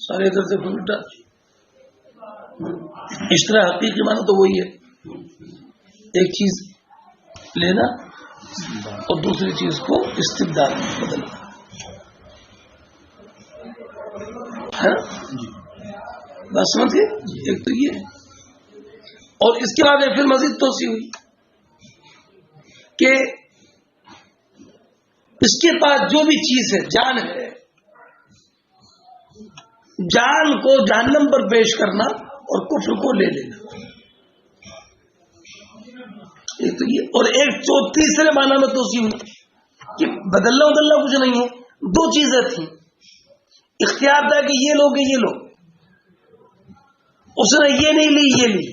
سارے ادھر سے الٹا اشترا حقیقی معنی تو وہی ہے، ایک چیز لینا اور دوسری چیز کو استبدال میں بدلنا ہے. بات سمجھ گئے؟ ایک تو یہ ہے. اور اس کے بعد پھر مزید توسیع ہوئی کہ اس کے پاس جو بھی چیز ہے، جان ہے، جان کو جہنم پر پیش کرنا اور کفر کو لے لینا، ایک تو یہ، اور ایک تیسرے معنی میں توسیع کہ بدلنا بدلنا کچھ نہیں ہے، دو چیزیں تھیں، اختیار تھا کہ یہ لو کہ یہ لو، اس نے یہ نہیں لی یہ لی،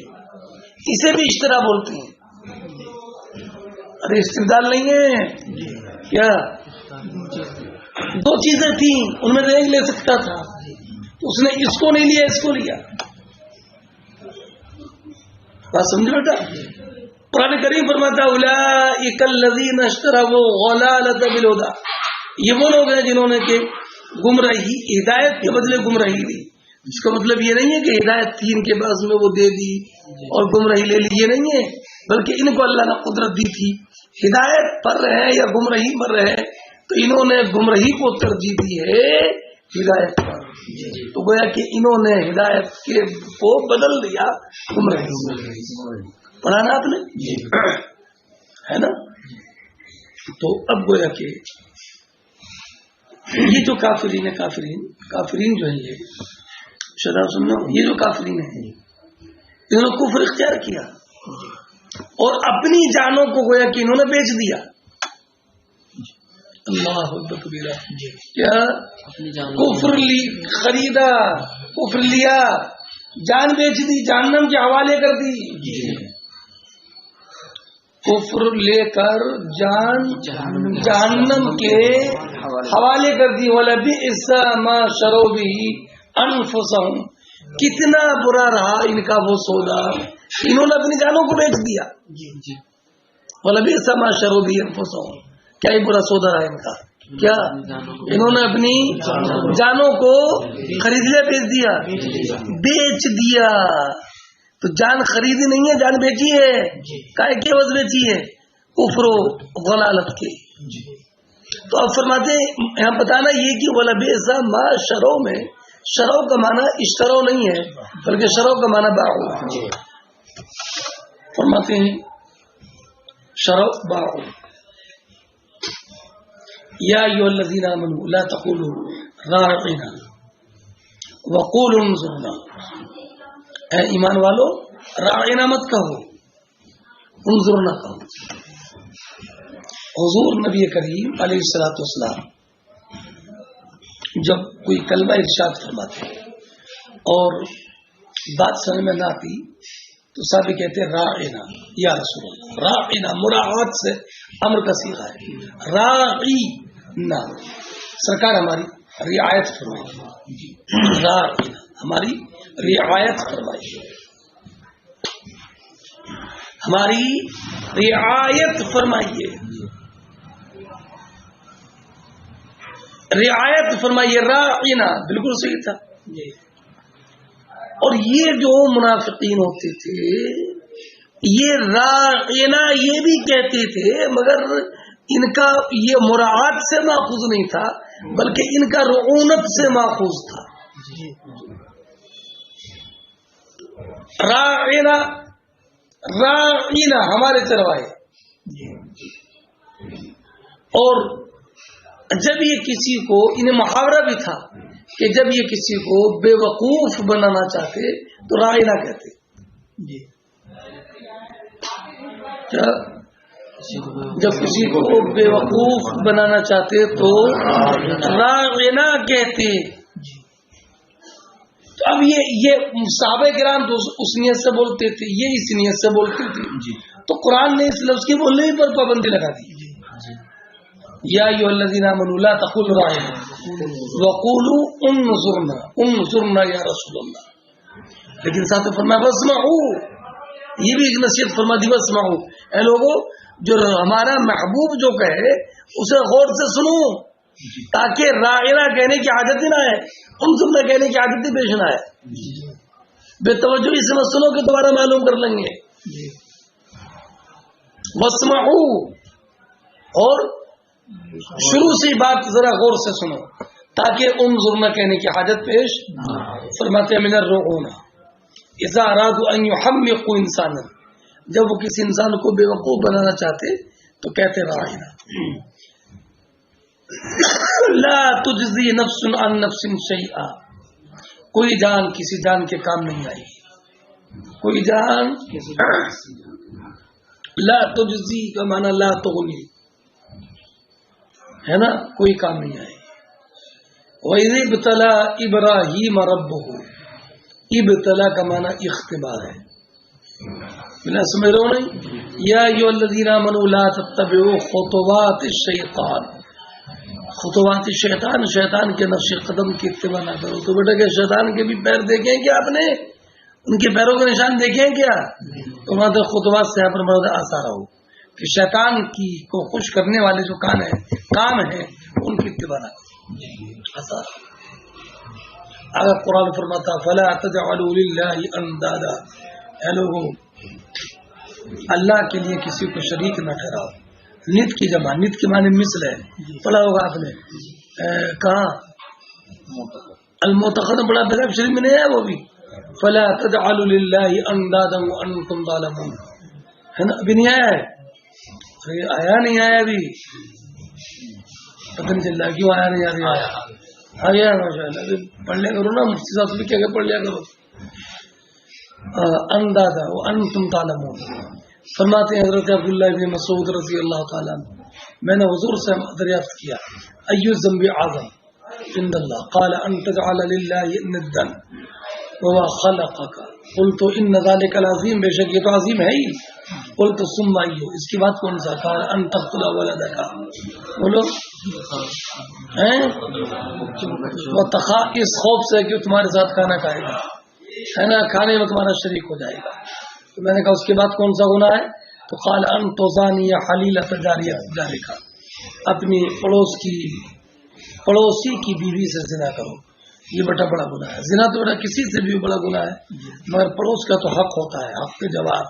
اسے بھی اشترا بولتے ہیں۔ ارے استبدال نہیں ہے کیا، دو چیزیں تھیں ان میں سے ایک لے سکتا تھا، اس نے اس کو نہیں لیا اس کو لیا، بات سمجھ بیٹا۔ قرآن کریم فرماتا اولئک الذین اشتروا الضلالۃ بالہدی، یہ وہ لوگ ہیں جنہوں نے کہ گمراہی ہدایت کے بدلے گمراہی لی۔ اس کا مطلب یہ نہیں ہے کہ ہدایت تھی ان کے پاس میں وہ دے دی اور گمراہی لے لی، یہ نہیں ہے، بلکہ ان کو اللہ نے قدرت دی تھی، ہدایت پر رہے یا گمراہی پر رہے، تو انہوں نے گمراہی کو ترجیح دی ہے ہدایت پر، تو گویا کہ انہوں نے ہدایت کے کو بدل دیا گمراہی۔ پڑھا نا آپ نے ہے نا؟ تو اب گویا کہ یہ جو کافرین جو ہیں، یہ شدا سننا، یہ جو کافرین ہیں انہوں نے کفر اختیار کیا اور اپنی جانوں کو گویا کہ انہوں نے بیچ دیا۔ اللہ اکبر کبیرہ، کیا کفر خریدا، کفر لیا، جان بیچ دی، جہنم کے حوالے کر دی، کفر لے کر جان جہنم کے حوالے کر دی۔ وَلَبِئْسَ مَا شَرَوْا بِهِ أَنفُسَهُمْ، کتنا برا رہا ان کا وہ سودا، انہوں نے اپنی جانوں کو بیچ دیا۔ وَلَبِئْسَ مَا شَرَوْا بِهِ أَنفُسَهُمْ، کیا ہی برا سودا رہا ان کا، کیا انہوں نے اپنی جانوں کو خرید لیا، بیچ دیا۔ تو جان خریدی نہیں ہے، جان بیچی ہے، کائے کے عوض بیچی ہے، کفر و ضلالت کے۔ تو اب فرماتے ہیں یہاں بتانا یہ کہ وَلَبِئْسَ مَا شَرَوْا میں شرو کا معنی اشترو نہیں ہے بلکہ شرو کا معنی باعو۔ فرماتے ہیں شرو باعو، یا ایھا الذین آمنوا لا تقولوا راعنا وقولوا انظرنا، اے ایمان والو راعنا مت کہو، انظرنا کہو۔ حضور نبی کریم علیہ الصلوۃ والسلام جب کوئی کلمہ ارشاد فرماتے اور بات سمجھ میں نہ آتی تو صحابی کہتے راعنا یا رسول اللہ، راعنا مراعات سے امر کا صیغہ ہے، راعنا سرکار ہماری رعایت فرمائیے، راعنا ہماری رعایت فرمائیے، ہماری رعایت فرمائیے، رعایت فرمائیے، راعنا بالکل صحیح تھا۔ اور یہ جو منافقین ہوتے تھے یہ راعنا یہ بھی کہتے تھے مگر ان کا یہ مراعات سے ماخوذ نہیں تھا بلکہ ان کا رعونت سے ماخوذ تھا۔ راعنا راعنا ہمارے چروائے، اور جب یہ کسی کو انہیں محاورہ بھی تھا کہ جب یہ کسی کو بے وقوف بنانا چاہتے تو راعنا کہتے، جب کسی کو بے وقوف بنانا چاہتے تو راعنا کہتے۔ تو اب یہ صحابہ کرام تو اس نیت سے بولتے تھے، یہ اس نیت سے بولتے تھے، تو قرآن نے اس لفظ کے بولنے پر پابندی لگا دی، یا ایھا الذین آمنوا لا تقولوا راعنا وقولوا انظرنا، انظرنا یا رسول اللہ۔ لیکن ساتھ فرمایا واسمعوا، یہ بھی ایک نصیحت فرما دی، واسمعوا، اے لوگوں جو ہمارا محبوب جو کہے اسے غور سے سنو تاکہ راعنا کہنے کی عادت ہی نہ آئے، انظرنا کہنے کی عادت ہی پیش نہ آئے، بے توجہی سے مت سنو کہ دوبارہ معلوم کر لیں گے۔ واسمعوا، اور شروع سے بات ذرا غور سے سنو تاکہ انظرنا کہنے کی حاجت پیش۔ فرماتے ہیں من الرعونہ اذا ارادوا ان يحمقوا انسانا، جب وہ کسی انسان کو بے وقوف بنانا چاہتے تو کہتے راعنا۔ لا تجزی نفس عن نفس شیئا، کوئی جان کسی جان کے کام نہیں آئی، کوئی جان لا تجزی کا معنی لا تغنی ہے نا، کوئی کام نہیں آئے. وَإِذِ ابْتَلَى إِبْرَاهِيمَ رَبُّهُ، ابتلا کا معنی اختبار ہے. بنا سمجھ رہے ہو نہیں؟ یا ایھا الذین آمنوا لا تتبعوا خطوات الشیطان، خطوات الشیطان، شیطان کے نقش قدم کی اتباع نہ کرو. تو بیٹا کہ شیطان کے بھی پیر دیکھیں کیا آپ نے؟ ان کے پیروں کے نشان دیکھیں کیا؟ تو وہاں تو خطوات سے یہاں پر مراد آثار ہو کہ شیطان کی کو خوش کرنے والے جو کام ہیں ان کی اتباع نہ کرو. آثار. اگر قرآن فرماتا فلا تجعلوا للہ اندادا، اے لوگوں اللہ کے لیے کسی کو شریک نہ ٹھہراؤ. نت کی جمع، نت کے معنی مثل ہے، پڑھا ہوگا آپ نے کہاں المعتقد پڑھا بغیر شریف میں نہیں ہے وہ بھی. فلا تجعلوا للہ اندادا وانتم ظالمون ہے نا، ابھی نہیں آیا ہے، آیا نہیں آیا ابھی، پتہ نہیں چل رہا کیوں آیا نہیں آ رہا. آیا ماشاء اللہ، پڑھ لیا کرو نا، مفتی صاحب سے کیا پڑھ لیا کرو. اندازہ وانتم تعلمون. فرماتے ہیں حضرت عبداللہ بن مسعود رضی اللہ تعالیٰ عنہ، میں نے حضور سے دریافت کیا ایو الذنب اعظم عند اللہ، قال ان تجعل للہ ندا وهو خلقك، قلت ان ذلك العظیم، بے شک یہ تو عظیم ہے ہی. قلت ثم ایو، اس کی بات کون سا؟ قال ان تقتل ولدك، بولو وتخا، اس خوف سے کہ تمہارے ساتھ کھانا کھائے گا ہے نا، کھانے میں تمہارا شریک ہو جائے گا. تو میں نے کہا اس کے بعد کون سا گناہ ہے؟ تو قال ان تزانی حلیلۃ جارک، اپنی پڑوسی کی بیوی سے زنا کرو. یہ بڑا گناہ ہے. زنا تو بیٹا کسی سے بھی بڑا گناہ ہے، مگر پڑوس کا تو حق ہوتا ہے، حق کے جواب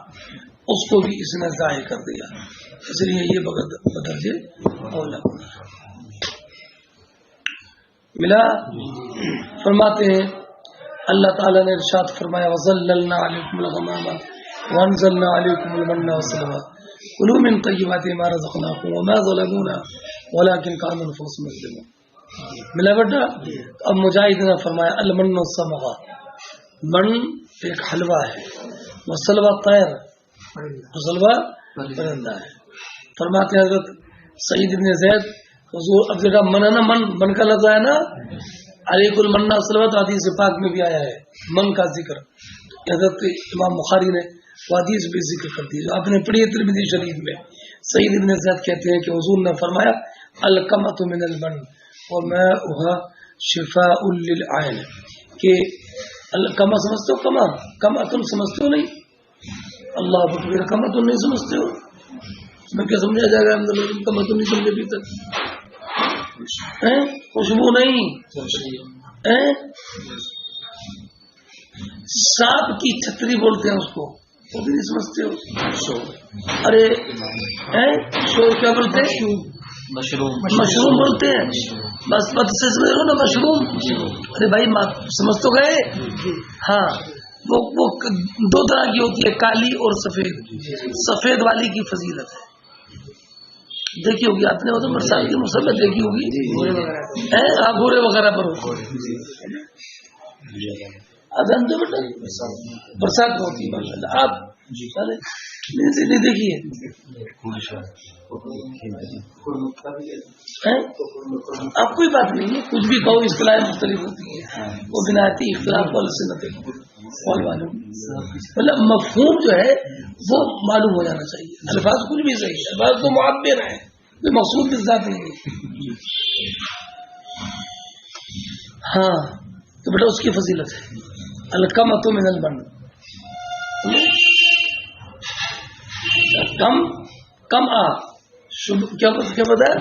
اس کو بھی اس نے ضائع کر دیا، اس لیے یہ بدرجے اولا گناہ ملا. فرماتے ہیں اللہ تعالیٰ نے ارشاد فرمایا وَظَلَّلْنَا عَلَيْكُمُ الْغَمَامَ وَأَنزَلْنَا عَلَيْكُمُ الْمَنَّ وَالسَّلْوَىٰ كُلُوا مِن طَيِّبَاتِ مَا رَزَقْنَاكُمْ وَمَا ظَلَمُونَا وَلَٰكِن كَانُوا أَنفُسَهُمْ يَظْلِمُونَ. ملا بیٹا. اب مجاہد نے فرمایا المن والسلوى، من ایک حلوہ ہے، والسلوى طیر، سلوى پرندہ ہے. فرماتے ہیں حضرت سعید بن زید حضور اب جگہ من ہے نا، من کا لفظ ہے نا، علیک المن والسلوى، تو حدیث پاک میں بھی آیا ہے من کا ذکر. حضرت امام بخاری نے وہ حدیث بھی ذکر کر دی جو آپ نے پڑھی ہے ترمذی شریف میں. سعید بن زید کہتے ہیں کہ حضور نے فرمایا القمۃ من المن وماؤها شفاء للعین، کہ کما سمجھتے ہو، کما تم سمجھتے ہو نہیں، اللہ اکبر، کما تم نہیں سمجھتے ہو، میں کیا سمجھا جائے گا کما تم نہیں سمجھے ابھی تک. خوشبو نہیں، سانپ کی چھتری بولتے ہیں اس کو، وہ بھی نہیں سمجھتے ہو. ارے شور کیا بولتے ہیں؟ مشروم بولتے ہیں. بس پتہ سے سمجھ رہو نا، مشروم. ارے بھائی سمجھ تو گئے. ہاں وہ دو طرح کی ہوتی ہے، کالی اور سفید. سفید والی کی فضیلت ہے، دیکھی ہوگی آپ نے، وہ تو برسات کی موسم میں دیکھی ہوگی، گورے وغیرہ پر ہوتی ہے بیٹا، برسات میں ہوتی ہے ماشاء اللہ. آپ نہیں دیکھیے، آپ کوئی بات نہیں ہے، کچھ بھی کہو، اصطلاح مختلف ہوتی ہے، وہ بناتی اختلاف مطلب مفہوم جو ہے وہ معلوم ہو جانا چاہیے. الفاظ کچھ بھی صحیح ہے، الفاظ تو معبر ہیں، کوئی مقصود کی ذات نہیں ہے. ہاں تو بیٹا اس کی فضیلت ہے القمۃ من المن، کم کیا بتایا؟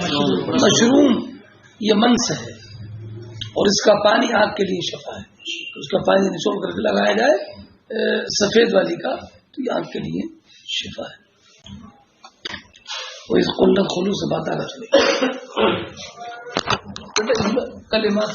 مشروم، یہ من سے ہے، اور اس کا پانی آنکھ کے لیے شفا ہے. اس کا پانی نچوڑ کر کے لگایا جائے سفید والی کا تو یہ آنکھ کے لیے شفا ہے. وہ اس قلت خلو سے بات آ رہی کلمات